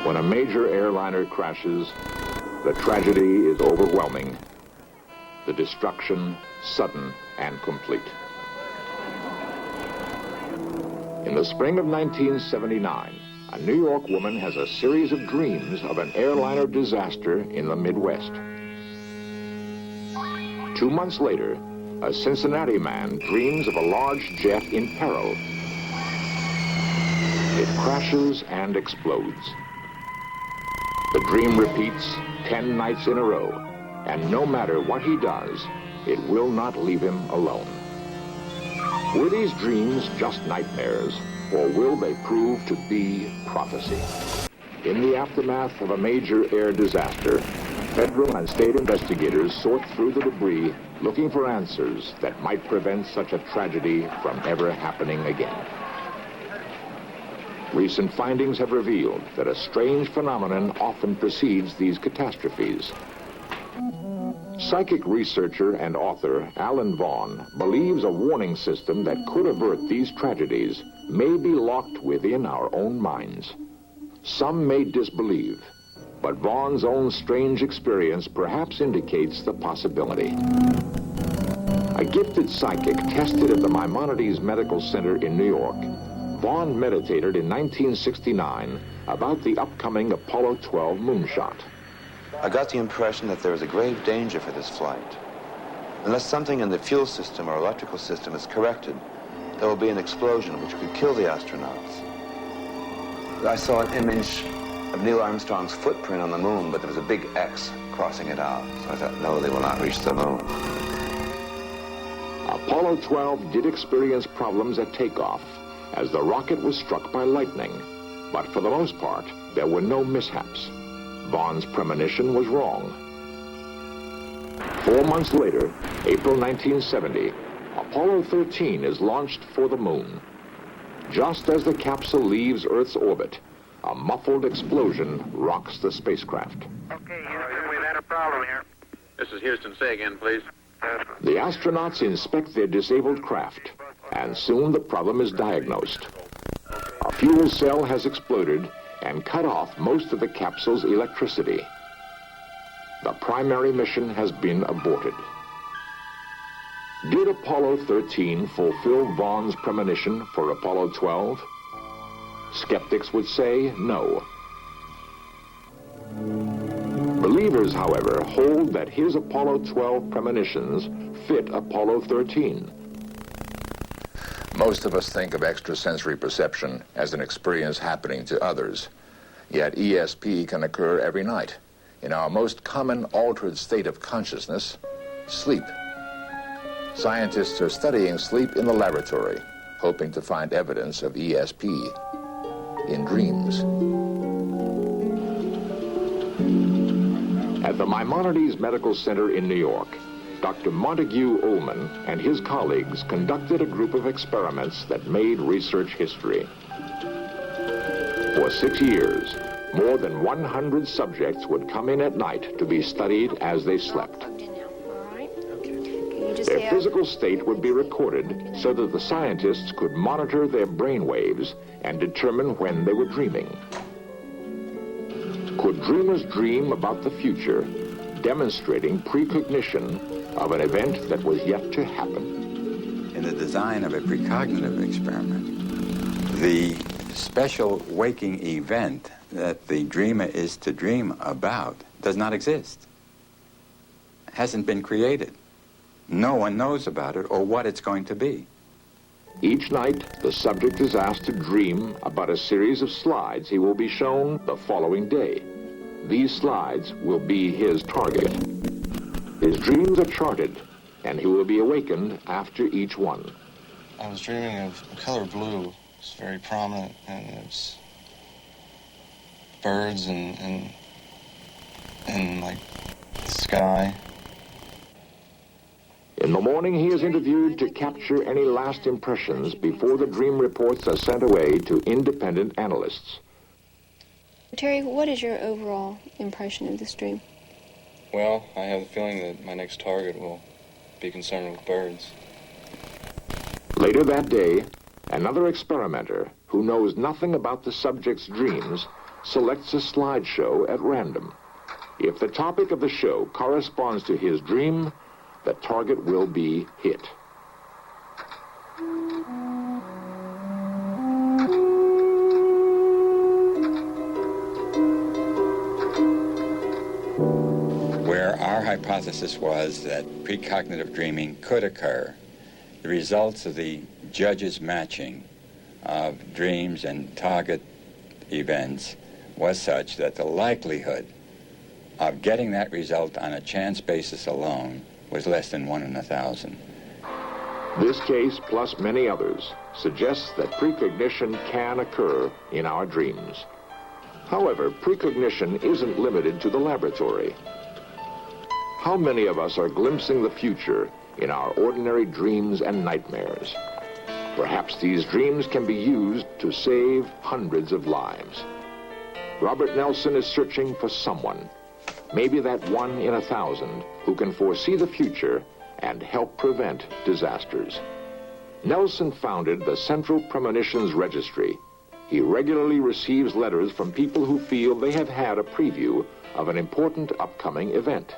When a major airliner crashes, the tragedy is overwhelming. The destruction sudden and complete. In the spring of 1979, a New York woman has a series of dreams of an airliner disaster in the Midwest. 2 months later, a Cincinnati man dreams of a large jet in peril. It crashes and explodes. The dream repeats 10 nights in a row, and no matter what he does, it will not leave him alone. Were these dreams just nightmares, or will they prove to be prophecy? In the aftermath of a major air disaster, federal and state investigators sort through the debris, looking for answers that might prevent such a tragedy from ever happening again. Recent findings have revealed that a strange phenomenon often precedes these catastrophes. Psychic researcher and author Alan Vaughan believes a warning system that could avert these tragedies may be locked within our own minds. Some may disbelieve, but Vaughan's own strange experience perhaps indicates the possibility. A gifted psychic tested at the Maimonides Medical Center in New York, Vaughan meditated in 1969 about the upcoming Apollo 12 moonshot. I got the impression that there is a grave danger for this flight. Unless something in the fuel system or electrical system is corrected, there will be an explosion which could kill the astronauts. I saw an image of Neil Armstrong's footprint on the moon, but there was a big X crossing it out. So I thought, no, they will not reach the moon. Apollo 12 did experience problems at takeoff as the rocket was struck by lightning, but for the most part, there were no mishaps. Vaughan's premonition was wrong. 4 months later, April 1970, Apollo 13 is launched for the moon. Just as the capsule leaves Earth's orbit, a muffled explosion rocks the spacecraft. Okay, Houston, we've had a problem here. This is Houston. Say again, please. The astronauts inspect their disabled craft, and soon the problem is diagnosed. A fuel cell has exploded and cut off most of the capsule's electricity. The primary mission has been aborted. Did Apollo 13 fulfill Vaughan's premonition for Apollo 12? Skeptics would say no. Believers, however, hold that his Apollo 12 premonitions fit Apollo 13. Most of us think of extrasensory perception as an experience happening to others. Yet ESP can occur every night in our most common altered state of consciousness, sleep. Scientists are studying sleep in the laboratory, hoping to find evidence of ESP in dreams. At the Maimonides Medical Center in New York, Dr. Montague Ullman and his colleagues conducted a group of experiments that made research history. For 6 years, more than 100 subjects would come in at night to be studied as they slept. Their physical state would be recorded so that the scientists could monitor their brain waves and determine when they were dreaming. Could dreamers dream about the future, demonstrating precognition of an event that was yet to happen? In the design of a precognitive experiment, the special waking event that the dreamer is to dream about does not exist. Hasn't been created. No one knows about it or what it's going to be. Each night, the subject is asked to dream about a series of slides he will be shown the following day. These slides will be his target. His dreams are charted, and he will be awakened after each one. I was dreaming of the color blue. It's very prominent, and it's birds and like the sky. In the morning, he is interviewed to capture any last impressions before the dream reports are sent away to independent analysts. Terry, what is your overall impression of this dream? Well, I have the feeling that my next target will be concerned with birds. Later that day, another experimenter who knows nothing about the subject's dreams selects a slideshow at random. If the topic of the show corresponds to his dream, the target will be hit. Where our hypothesis was that precognitive dreaming could occur, the results of the judge's matching of dreams and target events was such that the likelihood of getting that result on a chance basis alone was less than 1 in 1,000. This case, plus many others, suggests that precognition can occur in our dreams. However, precognition isn't limited to the laboratory. How many of us are glimpsing the future in our ordinary dreams and nightmares? Perhaps these dreams can be used to save hundreds of lives. Robert Nelson is searching for someone, maybe that 1 in 1,000, who can foresee the future and help prevent disasters. Nelson founded the Central Premonitions Registry. He regularly receives letters from people who feel they have had a preview of an important upcoming event.